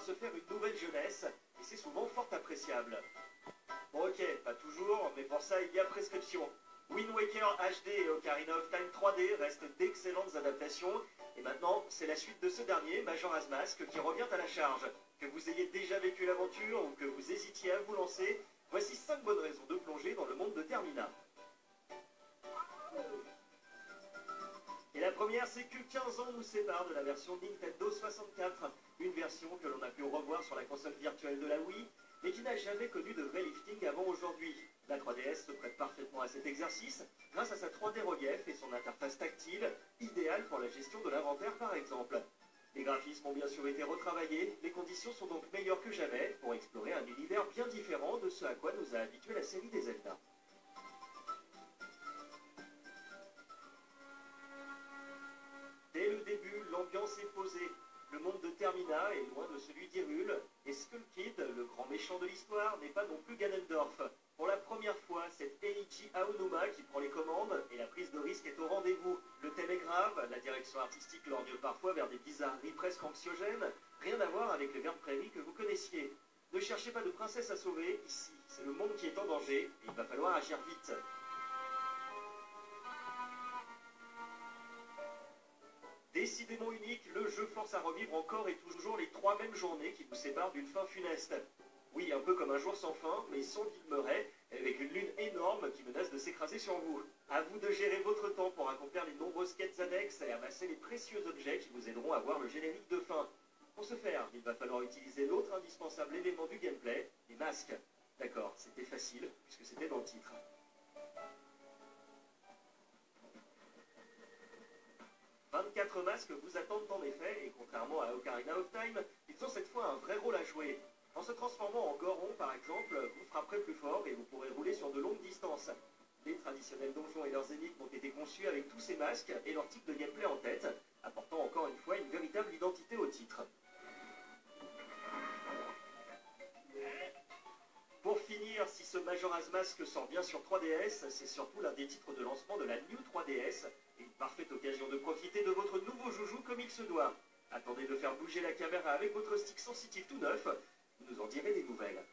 se faire une nouvelle jeunesse, et c'est souvent fort appréciable. Bon ok, pas toujours, mais pour ça il y a prescription. Wind Waker HD et Ocarina of Time 3D restent d'excellentes adaptations, et maintenant c'est la suite de ce dernier, Majora's Mask, qui revient à la charge. Que vous ayez déjà vécu l'aventure ou que vous hésitiez à vous lancer, voici 5 bonnes raisons de plonger dans le monde de Termina. Et la première, c'est que 15 ans nous séparent de la version Nintendo 64, une version que l'on a pu revoir sur la console virtuelle de la Wii, mais qui n'a jamais connu de vrai lifting avant aujourd'hui. La 3DS se prête parfaitement à cet exercice, grâce à sa 3D relief et son interface tactile, idéale pour la gestion de l'inventaire par exemple. Les graphismes ont bien sûr été retravaillés, les conditions sont donc meilleures que jamais pour explorer un univers bien différent de ce à quoi nous a habitué la série des Zelda. Dès le début, l'ambiance est posée. Le monde de Termina est loin de celui d'Hyrule, et Skull Kid, le grand méchant de l'histoire, n'est pas non plus Ganondorf. Pour la première fois, c'est Eiichi Aonuma qui prend les commandes, et la prise de risque est au rendez-vous. Le thème est grave, la direction artistique lorgne parfois vers des bizarreries presque anxiogènes, rien à voir avec les vertes prairies que vous connaissiez. Ne cherchez pas de princesse à sauver, ici, c'est le monde qui est en danger, et il va falloir agir vite. Décidément unique, le jeu force à revivre encore et toujours les 3 mêmes journées qui nous séparent d'une fin funeste. Oui, un peu comme un jour sans fin, mais sans Bill Murray, avec une lune énorme qui menace de s'écraser sur vous. À vous de gérer votre temps pour accomplir les nombreuses quêtes annexes et amasser les précieux objets qui vous aideront à voir le générique de fin. Pour ce faire, il va falloir utiliser l'autre indispensable élément du gameplay, les masques. D'accord, c'était facile, puisque c'était dans le titre. 24 masques vous attendent en effet, et contrairement à Ocarina of Time, ils ont cette fois un vrai rôle à jouer. En se transformant en Goron, par exemple, vous frapperez plus fort et vous pourrez rouler sur de longues distances. Les traditionnels donjons et leurs énigmes ont été conçus avec tous ces masques et leur type de gameplay en tête, apportant encore une fois une véritable identité au titre. Pour finir, si ce Majora's Mask sort bien sur 3DS, c'est surtout l'un des titres de lancement de la New 3DS, et une parfaite occasion de profiter de votre nouveau joujou comme il se doit. Attendez de faire bouger la caméra avec votre stick sensitif tout neuf, vous nous en direz des nouvelles.